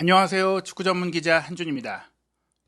안녕하세요. 축구 전문 기자 한준입니다.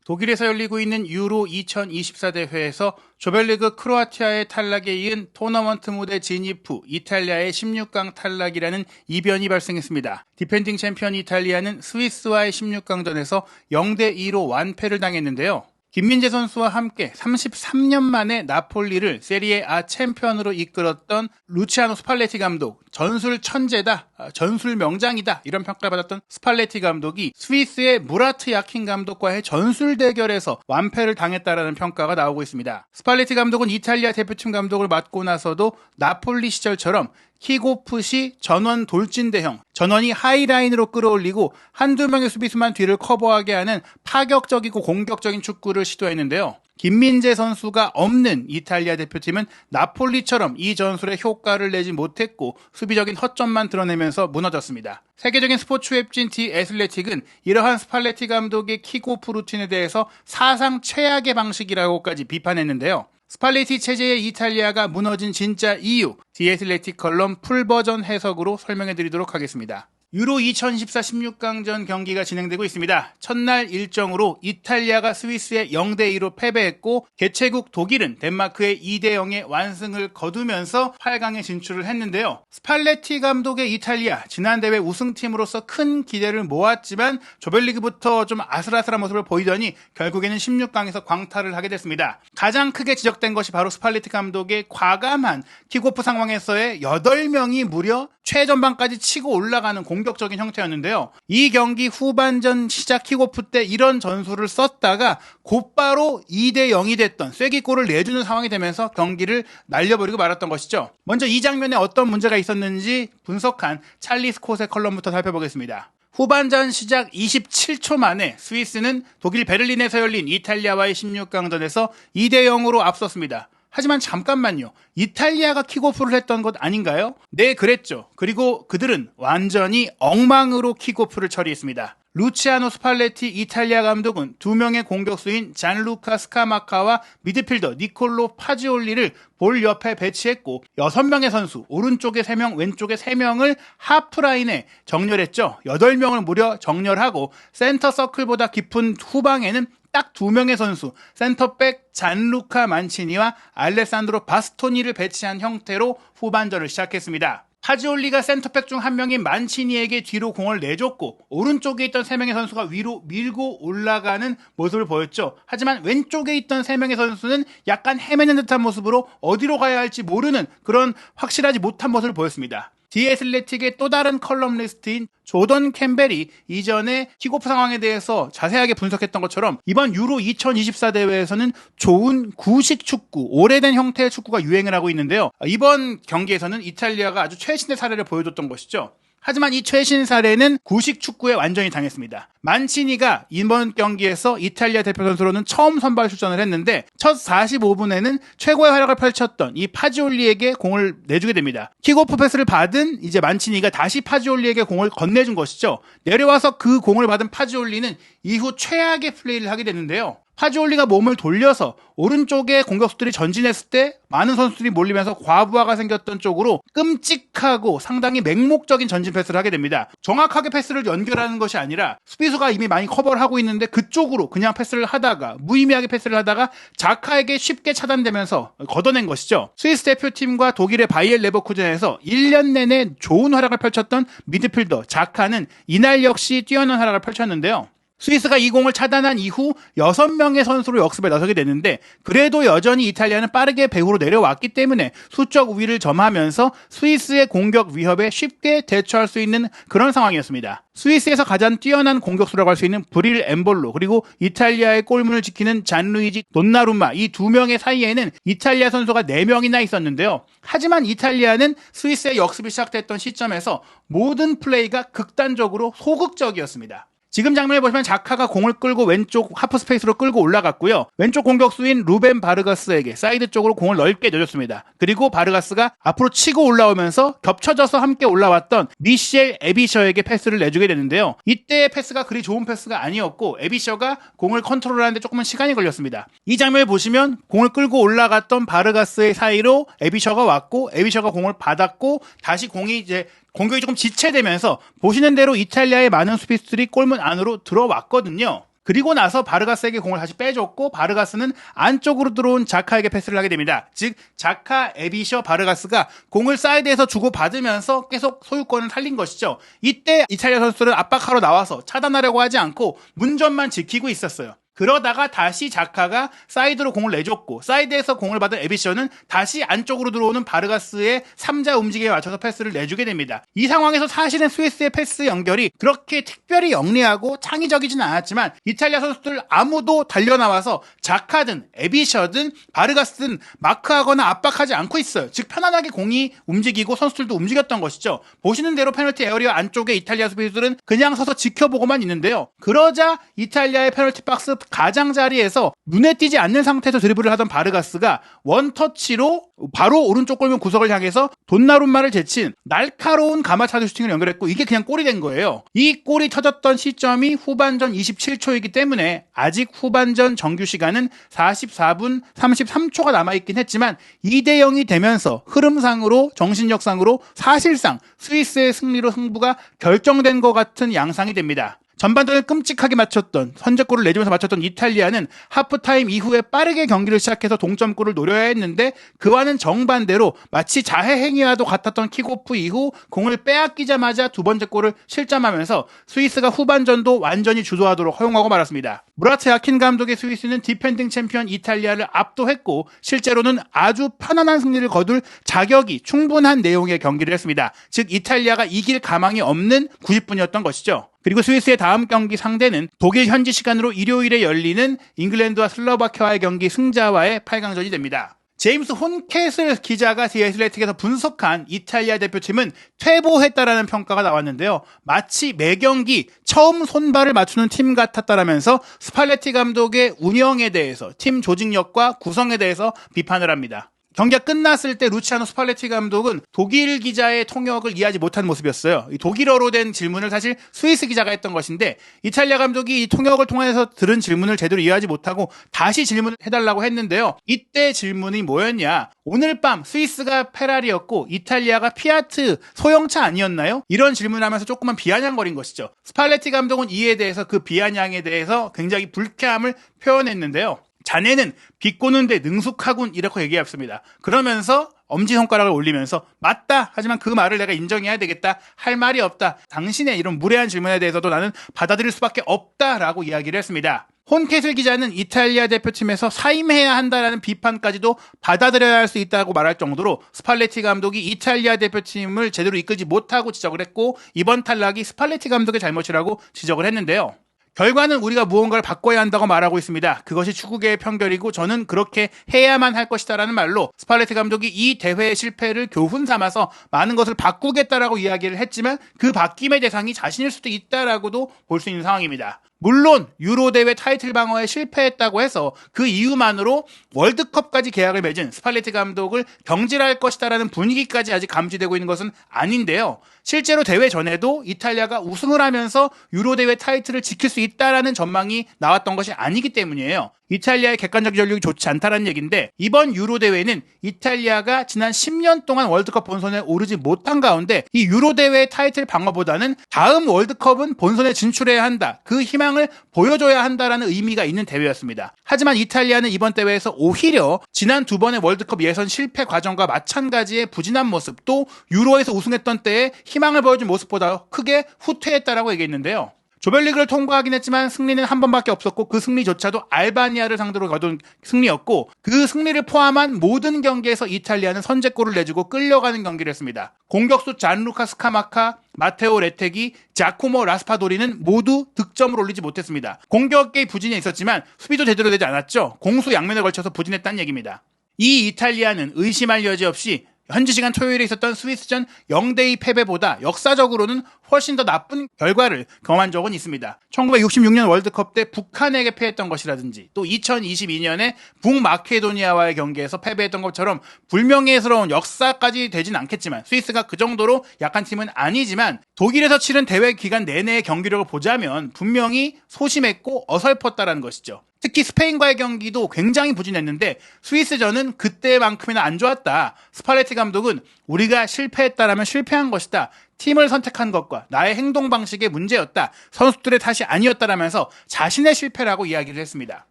독일에서 열리고 있는 유로 2024 대회에서 조별리그 크로아티아의 탈락에 이은 토너먼트 무대 진입 후 이탈리아의 16강 탈락이라는 이변이 발생했습니다. 디펜딩 챔피언 이탈리아는 스위스와의 16강전에서 0대2로 완패를 당했는데요. 김민재 선수와 함께 33년 만에 나폴리를 세리에 A 챔피언으로 이끌었던 루치아노 스팔레티 감독, 전술 천재다, 전술 명장이다 이런 평가를 받았던 스팔레티 감독이 스위스의 무라트 야킨 감독과의 전술 대결에서 완패를 당했다라는 평가가 나오고 있습니다. 스팔레티 감독은 이탈리아 대표팀 감독을 맡고 나서도 나폴리 시절처럼 킥오프 시 전원 돌진대형, 전원이 하이라인으로 끌어올리고 한두 명의 수비수만 뒤를 커버하게 하는 파격적이고 공격적인 축구를 시도했는데요. 김민재 선수가 없는 이탈리아 대표팀은 나폴리처럼 이 전술에 효과를 내지 못했고 수비적인 허점만 드러내면서 무너졌습니다. 세계적인 스포츠 웹진 디 애슬레틱은 이러한 스팔레티 감독의 킥오프 루틴에 대해서 사상 최악의 방식이라고까지 비판했는데요. 스팔레티 체제의 이탈리아가 무너진 진짜 이유, 디 애슬레틱 컬럼 풀버전 해석으로 설명해드리도록 하겠습니다. 유로 2024 16강전 경기가 진행되고 있습니다. 첫날 일정으로 이탈리아가 스위스에 0대2로 패배했고 개최국 독일은 덴마크의 2대0의 완승을 거두면서 8강에 진출을 했는데요. 스팔레티 감독의 이탈리아, 지난 대회 우승팀으로서 큰 기대를 모았지만 조별리그부터 좀 아슬아슬한 모습을 보이더니 결국에는 16강에서 광탈을 하게 됐습니다. 가장 크게 지적된 것이 바로 스팔레티 감독의 과감한 킥오프 상황에서의 8명이 무려 최전방까지 치고 올라가는 공격적인 형태였는데요. 이 경기 후반전 시작 킥오프 때 이런 전술을 썼다가 곧바로 2대0이 됐던 쐐기골을 내주는 상황이 되면서 경기를 날려버리고 말았던 것이죠. 먼저 이 장면에 어떤 문제가 있었는지 분석한 찰리 스콧의 컬럼부터 살펴보겠습니다. 후반전 시작 27초 만에 스위스는 독일 베를린에서 열린 이탈리아와의 16강전에서 2대0으로 앞섰습니다. 하지만 잠깐만요. 이탈리아가 킥오프를 했던 것 아닌가요? 네, 그랬죠. 그리고 그들은 완전히 엉망으로 킥오프를 처리했습니다. 루치아노 스팔레티 이탈리아 감독은 2명의 공격수인 잔루카 스카마카와 미드필더 니콜로 파지올리를 볼 옆에 배치했고 6명의 선수, 오른쪽에 3명, 왼쪽에 3명을 하프라인에 정렬했죠. 8명을 무려 정렬하고 센터 서클보다 깊은 후방에는 딱 2명의 선수, 센터백 잔루카 만치니와 알레산드로 바스토니를 배치한 형태로 후반전을 시작했습니다. 파지올리가 센터백 중 한 명인 만치니에게 뒤로 공을 내줬고 오른쪽에 있던 3명의 선수가 위로 밀고 올라가는 모습을 보였죠. 하지만 왼쪽에 있던 3명의 선수는 약간 헤매는 듯한 모습으로 어디로 가야 할지 모르는 그런 확실하지 못한 모습을 보였습니다. 디 애슬레틱의 또 다른 컬럼리스트인 조던 캠벨이 이전에 킥오프 상황에 대해서 자세하게 분석했던 것처럼 이번 유로 2024 대회에서는 좋은 구식 축구, 오래된 형태의 축구가 유행을 하고 있는데요. 이번 경기에서는 이탈리아가 아주 최신의 사례를 보여줬던 것이죠. 하지만 이 최신 사례는 구식 축구에 완전히 당했습니다. 만치니가 이번 경기에서 이탈리아 대표 선수로는 처음 선발 출전을 했는데 첫 45분에는 최고의 활약을 펼쳤던 이 파지올리에게 공을 내주게 됩니다. 킥오프 패스를 받은 이제 만치니가 다시 파지올리에게 공을 건네준 것이죠. 내려와서 그 공을 받은 파지올리는 이후 최악의 플레이를 하게 되는데요. 파지올리가 몸을 돌려서 오른쪽에 공격수들이 전진했을 때 많은 선수들이 몰리면서 과부하가 생겼던 쪽으로 끔찍하고 상당히 맹목적인 전진 패스를 하게 됩니다. 정확하게 패스를 연결하는 것이 아니라 수비수가 이미 많이 커버를 하고 있는데 그쪽으로 그냥 패스를 하다가 무의미하게 패스를 하다가 자카에게 쉽게 차단되면서 걷어낸 것이죠. 스위스 대표팀과 독일의 바이엘 레버쿠젠에서 1년 내내 좋은 활약을 펼쳤던 미드필더 자카는 이날 역시 뛰어난 활약을 펼쳤는데요. 스위스가 이 공을 차단한 이후 6명의 선수로 역습에 나서게 되는데 그래도 여전히 이탈리아는 빠르게 배후로 내려왔기 때문에 수적 우위를 점하면서 스위스의 공격 위협에 쉽게 대처할 수 있는 그런 상황이었습니다. 스위스에서 가장 뛰어난 공격수라고 할 수 있는 브릴 엠볼로 그리고 이탈리아의 골문을 지키는 잔루이지 돈나룸마 이 2명의 사이에는 이탈리아 선수가 4명이나 있었는데요. 하지만 이탈리아는 스위스의 역습이 시작됐던 시점에서 모든 플레이가 극단적으로 소극적이었습니다. 지금 장면을 보시면 자카가 공을 끌고 왼쪽 하프 스페이스로 끌고 올라갔고요. 왼쪽 공격수인 루벤 바르가스에게 사이드 쪽으로 공을 넓게 내줬습니다. 그리고 바르가스가 앞으로 치고 올라오면서 겹쳐져서 함께 올라왔던 미셸 에비셔에게 패스를 내주게 되는데요. 이때의 패스가 그리 좋은 패스가 아니었고 에비셔가 공을 컨트롤하는데 조금은 시간이 걸렸습니다. 이 장면을 보시면 공을 끌고 올라갔던 바르가스의 사이로 에비셔가 왔고 에비셔가 공을 받았고 다시 공이 이제 공격이 조금 지체되면서 보시는 대로 이탈리아의 많은 수비수들이 골문 안으로 들어왔거든요. 그리고 나서 바르가스에게 공을 다시 빼줬고 바르가스는 안쪽으로 들어온 자카에게 패스를 하게 됩니다. 즉 자카, 에비셔, 바르가스가 공을 사이드에서 주고받으면서 계속 소유권을 살린 것이죠. 이때 이탈리아 선수들은 압박하러 나와서 차단하려고 하지 않고 문전만 지키고 있었어요. 그러다가 다시 자카가 사이드로 공을 내줬고 사이드에서 공을 받은 에비셔는 다시 안쪽으로 들어오는 바르가스의 3자 움직임에 맞춰서 패스를 내주게 됩니다. 이 상황에서 사실은 스위스의 패스 연결이 그렇게 특별히 영리하고 창의적이진 않았지만 이탈리아 선수들 아무도 달려나와서 자카든 에비셔든 바르가스든 마크하거나 압박하지 않고 있어요. 즉 편안하게 공이 움직이고 선수들도 움직였던 것이죠. 보시는 대로 페널티 에어리어 안쪽에 이탈리아 수비수들은 그냥 서서 지켜보고만 있는데요. 그러자 이탈리아의 페널티 박스 가장자리에서 눈에 띄지 않는 상태에서 드리블을 하던 바르가스가 원터치로 바로 오른쪽 골문 구석을 향해서 돈나룸마를 제친 날카로운 가마차기 슈팅을 연결했고 이게 그냥 골이 된 거예요. 이 골이 터졌던 시점이 후반전 27초이기 때문에 아직 후반전 정규 시간은 44분 33초가 남아있긴 했지만 2대0이 되면서 흐름상으로 정신력상으로 사실상 스위스의 승리로 승부가 결정된 것 같은 양상이 됩니다. 전반전을 끔찍하게 맞췄던 선제골을 내주면서 맞췄던 이탈리아는 하프타임 이후에 빠르게 경기를 시작해서 동점골을 노려야 했는데 그와는 정반대로 마치 자해 행위와도 같았던 킥오프 이후 공을 빼앗기자마자 두 번째 골을 실점하면서 스위스가 후반전도 완전히 주도하도록 허용하고 말았습니다. 무라트 야킨 감독의 스위스는 디펜딩 챔피언 이탈리아를 압도했고 실제로는 아주 편안한 승리를 거둘 자격이 충분한 내용의 경기를 했습니다. 즉 이탈리아가 이길 가망이 없는 90분이었던 것이죠. 그리고 스위스의 다음 경기 상대는 독일 현지 시간으로 일요일에 열리는 잉글랜드와 슬로바키아의 경기 승자와의 8강전이 됩니다. 제임스 혼캐슬 기자가 디 애슬레틱에서 분석한 이탈리아 대표팀은 퇴보했다라는 평가가 나왔는데요. 마치 매경기 처음 손발을 맞추는 팀 같았다라면서 스팔레티 감독의 운영에 대해서 팀 조직력과 구성에 대해서 비판을 합니다. 경기가 끝났을 때 루치아노 스팔레티 감독은 독일 기자의 통역을 이해하지 못한 모습이었어요. 이 독일어로 된 질문을 사실 스위스 기자가 했던 것인데 이탈리아 감독이 이 통역을 통해서 들은 질문을 제대로 이해하지 못하고 다시 질문을 해달라고 했는데요. 이때 질문이 뭐였냐? 오늘 밤 스위스가 페라리였고 이탈리아가 피아트 소형차 아니었나요? 이런 질문을 하면서 조금만 비아냥거린 것이죠. 스팔레티 감독은 이에 대해서 그 비아냥에 대해서 굉장히 불쾌함을 표현했는데요. 자네는 비꼬는데 능숙하군 이렇게 얘기했습니다. 그러면서 엄지손가락을 올리면서 맞다 하지만 그 말을 내가 인정해야 되겠다 할 말이 없다. 당신의 이런 무례한 질문에 대해서도 나는 받아들일 수밖에 없다라고 이야기를 했습니다. 혼캐슬 기자는 이탈리아 대표팀에서 사임해야 한다라는 비판까지도 받아들여야 할 수 있다고 말할 정도로 스팔레티 감독이 이탈리아 대표팀을 제대로 이끌지 못하고 지적을 했고 이번 탈락이 스팔레티 감독의 잘못이라고 지적을 했는데요. 결과는 우리가 무언가를 바꿔야 한다고 말하고 있습니다. 그것이 축구계의 편결이고 저는 그렇게 해야만 할 것이다라는 말로 스팔레티 감독이 이 대회의 실패를 교훈 삼아서 많은 것을 바꾸겠다라고 이야기를 했지만 그 바뀜의 대상이 자신일 수도 있다라고도 볼 수 있는 상황입니다. 물론 유로 대회 타이틀 방어에 실패했다고 해서 그 이유만으로 월드컵까지 계약을 맺은 스팔레티 감독을 경질할 것이다라는 분위기까지 아직 감지되고 있는 것은 아닌데요. 실제로 대회 전에도 이탈리아가 우승을 하면서 유로 대회 타이틀을 지킬 수 있다라는 전망이 나왔던 것이 아니기 때문이에요. 이탈리아의 객관적 전력이 좋지 않다는 얘기인데 이번 유로 대회는 이탈리아가 지난 10년 동안 월드컵 본선에 오르지 못한 가운데 이 유로 대회 타이틀 방어보다는 다음 월드컵은 본선에 진출해야 한다. 그 희망을 보여줘야 한다라는 의미가 있는 대회였습니다. 하지만 이탈리아는 이번 대회에서 오히려 지난 두 번의 월드컵 예선 실패 과정과 마찬가지의 부진한 모습 또 유로에서 우승했던 때의 희망을 보여준 모습보다 크게 후퇴했다라고 얘기했는데요. 조별리그를 통과하긴 했지만 승리는 한 번밖에 없었고 그 승리조차도 알바니아를 상대로 거둔 승리였고 그 승리를 포함한 모든 경기에서 이탈리아는 선제골을 내주고 끌려가는 경기를 했습니다. 공격수 잔루카 스카마카, 마테오 레테기, 자코모 라스파도리는 모두 득점을 올리지 못했습니다. 공격계의 부진이 있었지만 수비도 제대로 되지 않았죠. 공수 양면에 걸쳐서 부진했다는 얘기입니다. 이 이탈리아는 의심할 여지 없이 현지 시간 토요일에 있었던 스위스전 0대2 패배보다 역사적으로는 훨씬 더 나쁜 결과를 경험한 적은 있습니다. 1966년 월드컵 때 북한에게 패했던 것이라든지 또 2022년에 북마케도니아와의 경기에서 패배했던 것처럼 불명예스러운 역사까지 되진 않겠지만 스위스가 그 정도로 약한 팀은 아니지만 독일에서 치른 대회 기간 내내의 경기력을 보자면 분명히 소심했고 어설펐다라는 것이죠. 특히 스페인과의 경기도 굉장히 부진했는데 스위스전은 그때만큼이나 안 좋았다. 스팔레티 감독은 우리가 실패했다라면 실패한 것이다. 팀을 선택한 것과 나의 행동 방식의 문제였다. 선수들의 탓이 아니었다라면서 자신의 실패라고 이야기를 했습니다.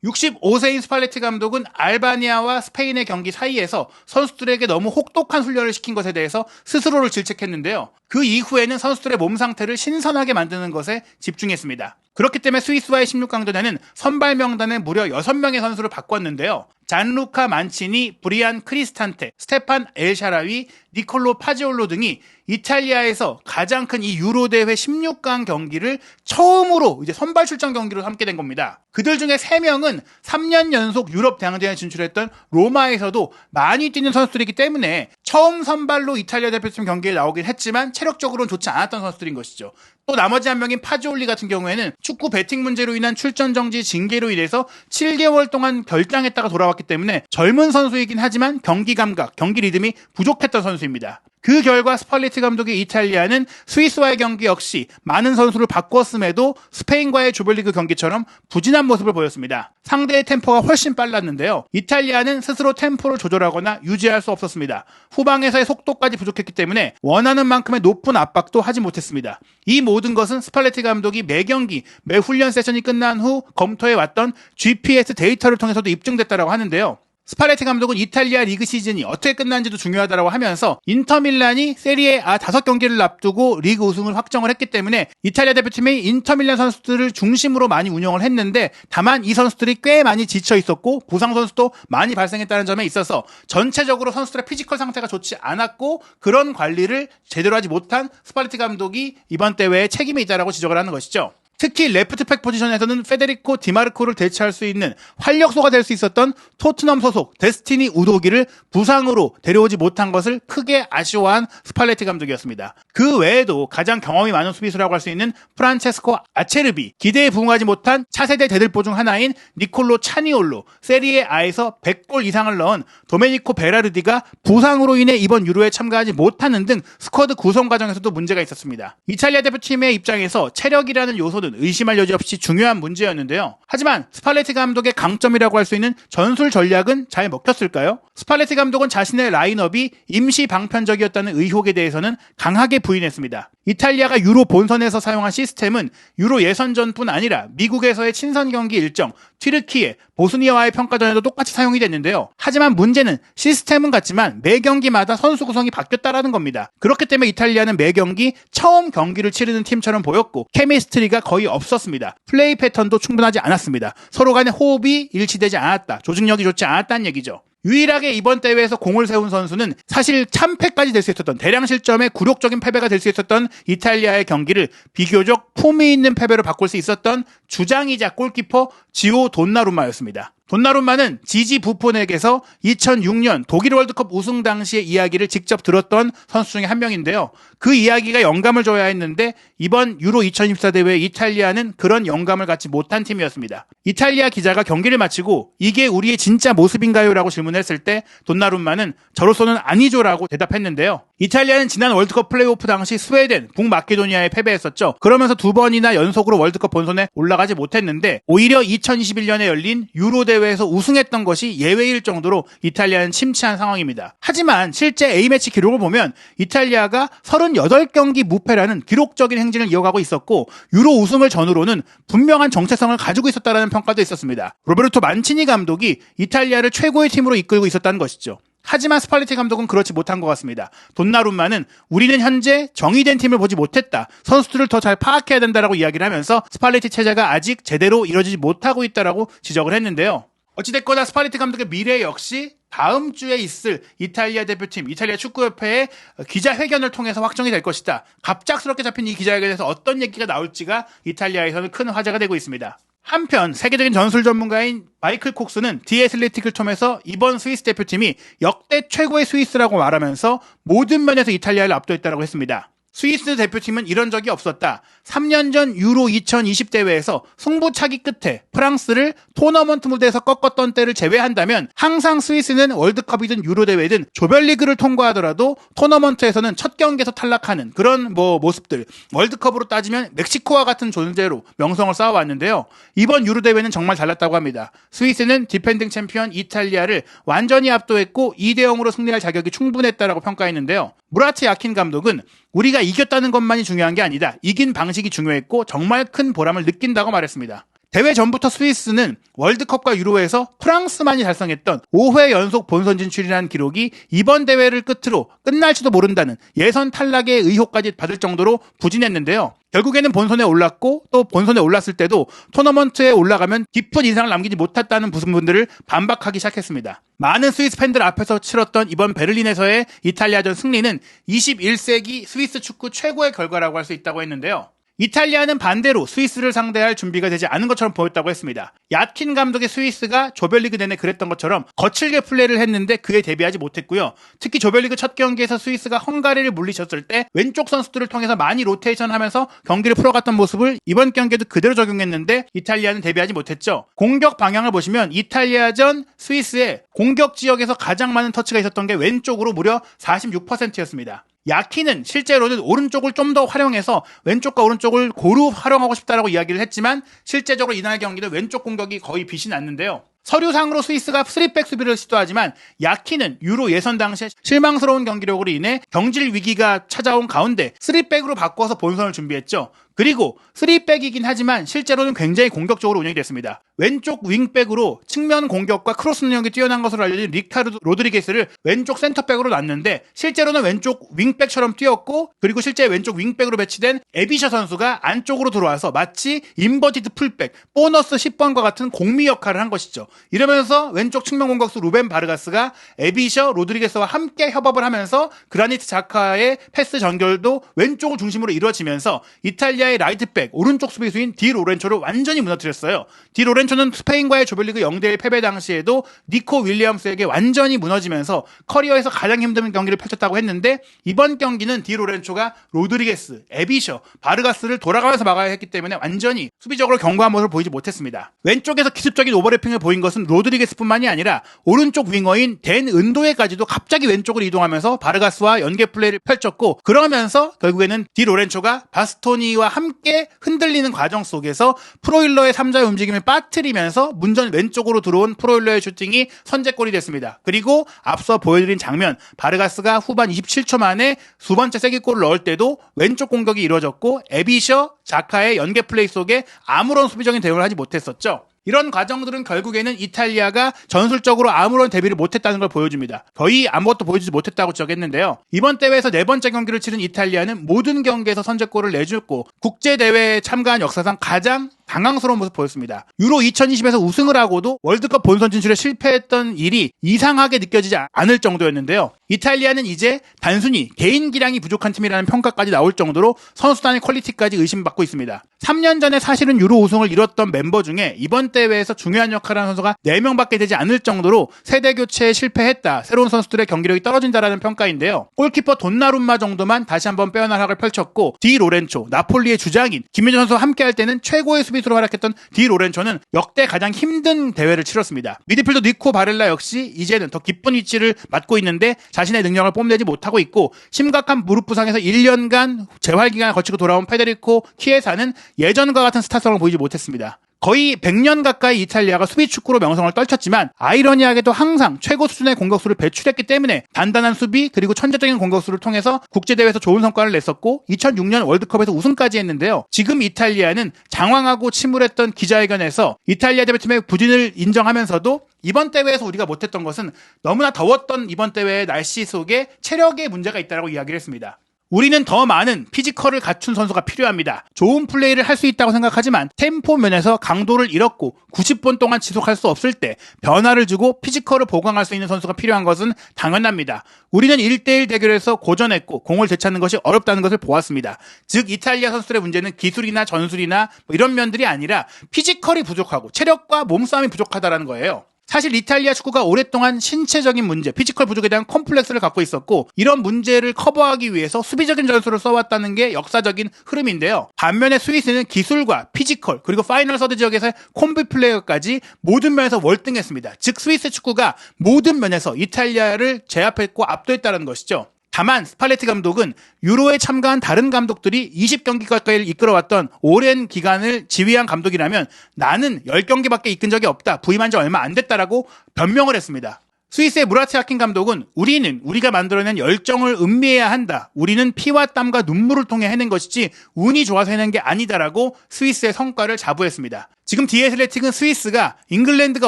65세인 스팔레티 감독은 알바니아와 스페인의 경기 사이에서 선수들에게 너무 혹독한 훈련을 시킨 것에 대해서 스스로를 질책했는데요. 그 이후에는 선수들의 몸 상태를 신선하게 만드는 것에 집중했습니다. 그렇기 때문에 스위스와의 16강전에는 선발 명단에 무려 6명의 선수를 바꿨는데요. 잔루카 만치니, 브리안 크리스탄테, 스테판 엘샤라위, 니콜로 파지올로 등이 이탈리아에서 가장 큰 이 유로 대회 16강 경기를 처음으로 이제 선발 출전 경기로 삼게 된 겁니다. 그들 중에 3명은 3년 연속 유럽 대항전에 진출했던 로마에서도 많이 뛰는 선수들이기 때문에 처음 선발로 이탈리아 대표팀 경기에 나오긴 했지만 체력적으로는 좋지 않았던 선수들인 것이죠. 또 나머지 한 명인 파지올리 같은 경우에는 축구 배팅 문제로 인한 출전 정지 징계로 인해서 7개월 동안 결장했다가 돌아왔기 때문에 젊은 선수이긴 하지만 경기 감각, 경기 리듬이 부족했던 선수입니다. 그 결과 스팔레티 감독의 이탈리아는 스위스와의 경기 역시 많은 선수를 바꿨음에도 스페인과의 조별리그 경기처럼 부진한 모습을 보였습니다. 상대의 템포가 훨씬 빨랐는데요. 이탈리아는 스스로 템포를 조절하거나 유지할 수 없었습니다. 후방에서의 속도까지 부족했기 때문에 원하는 만큼의 높은 압박도 하지 못했습니다. 이 모든 것은 스팔레티 감독이 매 경기, 매 훈련 세션이 끝난 후 검토해왔던 GPS 데이터를 통해서도 입증됐다고 하는데요. 스팔레티 감독은 이탈리아 리그 시즌이 어떻게 끝난지도 중요하다고 하면서 인터밀란이 세리에 A 5경기를 앞두고 리그 우승을 확정을 했기 때문에 이탈리아 대표팀이 인터밀란 선수들을 중심으로 많이 운영을 했는데 다만 이 선수들이 꽤 많이 지쳐 있었고 부상 선수도 많이 발생했다는 점에 있어서 전체적으로 선수들의 피지컬 상태가 좋지 않았고 그런 관리를 제대로 하지 못한 스팔레티 감독이 이번 대회에 책임이 있다라고 지적을 하는 것이죠. 특히 레프트백 포지션에서는 페데리코 디마르코를 대체할 수 있는 활력소가 될 수 있었던 토트넘 소속 데스티니 우도기를 부상으로 데려오지 못한 것을 크게 아쉬워한 스팔레티 감독이었습니다. 그 외에도 가장 경험이 많은 수비수라고 할 수 있는 프란체스코 아체르비, 기대에 부응하지 못한 차세대 대들보 중 하나인 니콜로 차니올로, 세리에 A에서 100골 이상을 넣은 도메니코 베라르디가 부상으로 인해 이번 유로에 참가하지 못하는 등 스쿼드 구성 과정에서도 문제가 있었습니다. 이탈리아 대표팀의 입장에서 체력이라는 요소는 의심할 여지 없이 중요한 문제였는데요. 하지만 스팔레티 감독의 강점이라고 할 수 있는 전술 전략은 잘 먹혔을까요? 스팔레티 감독은 자신의 라인업이 임시 방편적이었다는 의혹에 대해서는 강하게 부인했습니다. 이탈리아가 유로 본선에서 사용한 시스템은 유로 예선전뿐 아니라 미국에서의 친선 경기 일정, 튀르키예, 보스니아와의 평가전에도 똑같이 사용이 됐는데요. 하지만 문제는 시스템은 같지만 매 경기마다 선수 구성이 바뀌었다라는 겁니다. 그렇기 때문에 이탈리아는 매 경기 처음 경기를 치르는 팀처럼 보였고 케미스트리가 거의 없었습니다. 플레이 패턴도 충분하지 않았습니다. 서로 간의 호흡이 일치되지 않았다. 조직력이 좋지 않았다는 얘기죠. 유일하게 이번 대회에서 공을 세운 선수는 사실 참패까지 될 수 있었던 대량 실점의 굴욕적인 패배가 될 수 있었던 이탈리아의 경기를 비교적 품위 있는 패배로 바꿀 수 있었던 주장이자 골키퍼 지오 돈나룸마였습니다. 돈나룸마는 지지 부폰에게서 2006년 독일 월드컵 우승 당시의 이야기를 직접 들었던 선수 중에 한 명인데요. 그 이야기가 영감을 줘야 했는데 이번 유로 2024 대회 이탈리아는 그런 영감을 갖지 못한 팀이었습니다. 이탈리아 기자가 경기를 마치고 이게 우리의 진짜 모습인가요? 라고 질문했을 때 돈나룸마는 저로서는 아니죠 라고 대답했는데요. 이탈리아는 지난 월드컵 플레이오프 당시 스웨덴, 북마케도니아에 패배했었죠. 그러면서 2번이나 연속으로 월드컵 본선에 올라가지 못했는데 오히려 2021년에 열린 유로 대회에서 우승했던 것이 예외일 정도로 이탈리아는 침체한 상황입니다. 하지만 실제 A매치 기록을 보면 이탈리아가 38경기 무패라는 기록적인 행진을 이어가고 있었고 유로 우승을 전후로는 분명한 정체성을 가지고 있었다는 평가도 있었습니다. 로베르토 만치니 감독이 이탈리아를 최고의 팀으로 이끌고 있었다는 것이죠. 하지만 스팔레티 감독은 그렇지 못한 것 같습니다. 돈나룸마는 우리는 현재 정의된 팀을 보지 못했다. 선수들을 더 잘 파악해야 된다라고 이야기를 하면서 스팔레티 체제가 아직 제대로 이루어지지 못하고 있다라고 지적을 했는데요. 어찌됐거나 스팔레티 감독의 미래 역시 다음 주에 있을 이탈리아 대표팀, 이탈리아 축구협회의 기자회견을 통해서 확정이 될 것이다. 갑작스럽게 잡힌 이 기자회견에서 어떤 얘기가 나올지가 이탈리아에서는 큰 화제가 되고 있습니다. 한편 세계적인 전술 전문가인 마이클 콕스는 디 애슬레틱을 통해서 이번 스위스 대표팀이 역대 최고의 스위스라고 말하면서 모든 면에서 이탈리아를 압도했다고 했습니다. 스위스 대표팀은 이런 적이 없었다. 3년 전 유로 2020 대회에서 승부차기 끝에 프랑스를 토너먼트 무대에서 꺾었던 때를 제외한다면 항상 스위스는 월드컵이든 유로 대회든 조별리그를 통과하더라도 토너먼트에서는 첫 경기에서 탈락하는 그런 모습들, 월드컵으로 따지면 멕시코와 같은 존재로 명성을 쌓아왔는데요. 이번 유로 대회는 정말 달랐다고 합니다. 스위스는 디펜딩 챔피언 이탈리아를 완전히 압도했고 2대0으로 승리할 자격이 충분했다라고 평가했는데요. 무라트 야킨 감독은 우리가 이겼다는 것만이 중요한 게 아니다. 이긴 방식이 중요했고 정말 큰 보람을 느낀다고 말했습니다. 대회 전부터 스위스는 월드컵과 유로에서 프랑스만이 달성했던 5회 연속 본선 진출이라는 기록이 이번 대회를 끝으로 끝날지도 모른다는 예선 탈락의 의혹까지 받을 정도로 부진했는데요. 결국에는 본선에 올랐고 또 본선에 올랐을 때도 토너먼트에 올라가면 깊은 인상을 남기지 못했다는 분들을 반박하기 시작했습니다. 많은 스위스 팬들 앞에서 치렀던 이번 베를린에서의 이탈리아전 승리는 21세기 스위스 축구 최고의 결과라고 할 수 있다고 했는데요. 이탈리아는 반대로 스위스를 상대할 준비가 되지 않은 것처럼 보였다고 했습니다. 얏킨 감독의 스위스가 조별리그 내내 그랬던 것처럼 거칠게 플레이를 했는데 그에 대비하지 못했고요. 특히 조별리그 첫 경기에서 스위스가 헝가리를 물리쳤을 때 왼쪽 선수들을 통해서 많이 로테이션하면서 경기를 풀어갔던 모습을 이번 경기에도 그대로 적용했는데 이탈리아는 대비하지 못했죠. 공격 방향을 보시면 이탈리아전 스위스의 공격 지역에서 가장 많은 터치가 있었던 게 왼쪽으로 무려 46%였습니다. 야키는 실제로는 오른쪽을 좀 더 활용해서 왼쪽과 오른쪽을 고루 활용하고 싶다라고 이야기를 했지만 실제적으로 이날 경기는 왼쪽 공격이 거의 빛이 났는데요. 서류상으로 스위스가 3백 수비를 시도하지만 야키는 유로 예선 당시에 실망스러운 경기력으로 인해 경질 위기가 찾아온 가운데 3백으로 바꿔서 본선을 준비했죠. 그리고 3백이긴 하지만 실제로는 굉장히 공격적으로 운영이 됐습니다. 왼쪽 윙백으로 측면 공격과 크로스 능력이 뛰어난 것으로 알려진 리카르도 로드리게스를 왼쪽 센터백으로 놨는데 실제로는 왼쪽 윙백처럼 뛰었고 그리고 실제 왼쪽 윙백으로 배치된 에비셔 선수가 안쪽으로 들어와서 마치 인버티드 풀백, 보너스 10번과 같은 공미 역할을 한 것이죠. 이러면서 왼쪽 측면 공격수 루벤 바르가스가 에비셔 로드리게스와 함께 협업을 하면서 그라니트 자카의 패스 전결도 왼쪽을 중심으로 이루어지면서 이탈리아의 라이트백, 오른쪽 수비수인 디 로렌초를 완전히 무너뜨렸어요. 디 로렌초는 스페인과의 조별리그 0대1 패배 당시에도 니코 윌리엄스에게 완전히 무너지면서 커리어에서 가장 힘든 경기를 펼쳤다고 했는데 이번 경기는 디 로렌초가 로드리게스, 에비셔, 바르가스를 돌아가면서 막아야 했기 때문에 완전히 수비적으로 견고한 모습을 보이지 못했습니다. 왼쪽에서 기습적인 오버래핑을 보인 것은 로드리게스뿐만이 아니라 오른쪽 윙어인 댄 은도에까지도 갑자기 왼쪽으로 이동하면서 바르가스와 연계 플레이를 펼쳤고 그러면서 결국에는 디 로렌초가 바스토니와 함께 흔들리는 과정 속에서 프로일러의 3자의 움직임을 빠뜨리면서 문전 왼쪽으로 들어온 프로일러의 슈팅이 선제골이 됐습니다. 그리고 앞서 보여드린 장면 바르가스가 후반 27초 만에 두 번째 세기골을 넣을 때도 왼쪽 공격이 이루어졌고 에비셔, 자카의 연계 플레이 속에 아무런 수비적인 대응을 하지 못했었죠. 이런 과정들은 결국에는 이탈리아가 전술적으로 아무런 대비를 못했다는 걸 보여줍니다. 거의 아무것도 보여주지 못했다고 지적했는데요. 이번 대회에서 네 번째 경기를 치른 이탈리아는 모든 경기에서 선제골을 내줬고 국제대회에 참가한 역사상 가장 당황스러운 모습 보였습니다. 유로 2020에서 우승을 하고도 월드컵 본선 진출에 실패했던 일이 이상하게 느껴지지 않을 정도였는데요. 이탈리아는 이제 단순히 개인 기량이 부족한 팀이라는 평가까지 나올 정도로 선수단의 퀄리티까지 의심받고 있습니다. 3년 전에 사실은 유로 우승을 이뤘던 멤버 중에 이번 대회에서 중요한 역할을 하는 선수가 4명밖에 되지 않을 정도로 세대 교체에 실패했다. 새로운 선수들의 경기력이 떨어진다라는 평가인데요. 골키퍼 돈나룸마 정도만 다시 한번 빼어날 활약을 펼쳤고 디 로렌초, 나폴리의 주장인 김민재 선수와 함께할 때는 최고의 수비수로 활약했던 디 로렌초는 역대 가장 힘든 대회를 치렀습니다. 미드필더 니코 바렐라 역시 이제는 더 깊은 위치를 맡고 있는데 자신의 능력을 뽐내지 못하고 있고 심각한 무릎 부상에서 1년간 재활 기간을 거치고 돌아온 페데리코 키에사는 예전과 같은 스타성을 보이지 못했습니다. 거의 100년 가까이 이탈리아가 수비 축구로 명성을 떨쳤지만 아이러니하게도 항상 최고 수준의 공격수를 배출했기 때문에 단단한 수비 그리고 천재적인 공격수를 통해서 국제대회에서 좋은 성과를 냈었고 2006년 월드컵에서 우승까지 했는데요. 지금 이탈리아는 장황하고 침울했던 기자회견에서 이탈리아 대표팀의 부진을 인정하면서도 이번 대회에서 우리가 못했던 것은 너무나 더웠던 이번 대회의 날씨 속에 체력에 문제가 있다고 이야기를 했습니다. 우리는 더 많은 피지컬을 갖춘 선수가 필요합니다. 좋은 플레이를 할 수 있다고 생각하지만 템포 면에서 강도를 잃었고 90분 동안 지속할 수 없을 때 변화를 주고 피지컬을 보강할 수 있는 선수가 필요한 것은 당연합니다. 우리는 1대1 대결에서 고전했고 공을 되찾는 것이 어렵다는 것을 보았습니다. 즉 이탈리아 선수들의 문제는 기술이나 전술이나 이런 면들이 아니라 피지컬이 부족하고 체력과 몸싸움이 부족하다는 거예요. 사실 이탈리아 축구가 오랫동안 신체적인 문제, 피지컬 부족에 대한 컴플렉스를 갖고 있었고 이런 문제를 커버하기 위해서 수비적인 전술을 써왔다는 게 역사적인 흐름인데요. 반면에 스위스는 기술과 피지컬 그리고 파이널 서드 지역에서의 콤비 플레이어까지 모든 면에서 월등했습니다. 즉 스위스 축구가 모든 면에서 이탈리아를 제압했고 압도했다는 것이죠. 다만 스팔레티 감독은 유로에 참가한 다른 감독들이 20경기 가까이 이끌어왔던 오랜 기간을 지휘한 감독이라면 나는 10경기밖에 이끈 적이 없다. 부임한 지 얼마 안 됐다라고 변명을 했습니다. 스위스의 무라트 야킨 감독은 우리가 만들어낸 열정을 음미해야 한다. 우리는 피와 땀과 눈물을 통해 해낸 것이지 운이 좋아서 해낸 게 아니다라고 스위스의 성과를 자부했습니다. 지금 디 애슬레틱은 스위스가 잉글랜드가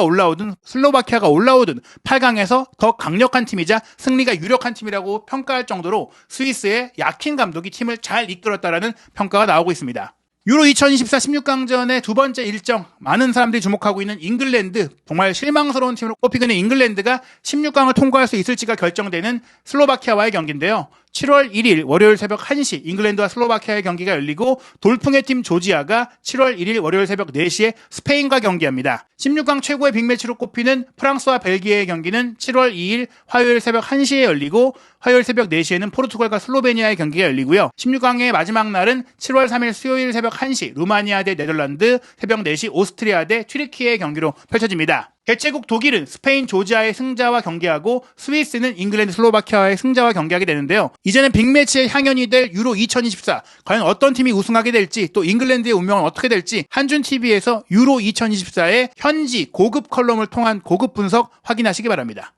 올라오든 슬로바키아가 올라오든 8강에서 더 강력한 팀이자 승리가 유력한 팀이라고 평가할 정도로 스위스의 야킨 감독이 팀을 잘 이끌었다라는 평가가 나오고 있습니다. 유로 2024 16강전의 두 번째 일정, 많은 사람들이 주목하고 있는 잉글랜드, 정말 실망스러운 팀으로 꼽히는 잉글랜드가 16강을 통과할 수 있을지가 결정되는 슬로바키아와의 경기인데요. 7월 1일 월요일 새벽 1시 잉글랜드와 슬로바키아의 경기가 열리고 돌풍의 팀 조지아가 7월 1일 월요일 새벽 4시에 스페인과 경기합니다. 16강 최고의 빅매치로 꼽히는 프랑스와 벨기에의 경기는 7월 2일 화요일 새벽 1시에 열리고 화요일 새벽 4시에는 포르투갈과 슬로베니아의 경기가 열리고요. 16강의 마지막 날은 7월 3일 수요일 새벽 1시 루마니아 대 네덜란드, 새벽 4시 오스트리아 대 튀르키예의 경기로 펼쳐집니다. 개최국 독일은 스페인 조지아의 승자와 경기하고 스위스는 잉글랜드 슬로바키아의 승자와 경기하게 되는데요. 이제는 빅매치의 향연이 될 유로 2024, 과연 어떤 팀이 우승하게 될지, 또 잉글랜드의 운명은 어떻게 될지 한준TV에서 유로 2024의 현지 고급 컬럼을 통한 고급 분석 확인하시기 바랍니다.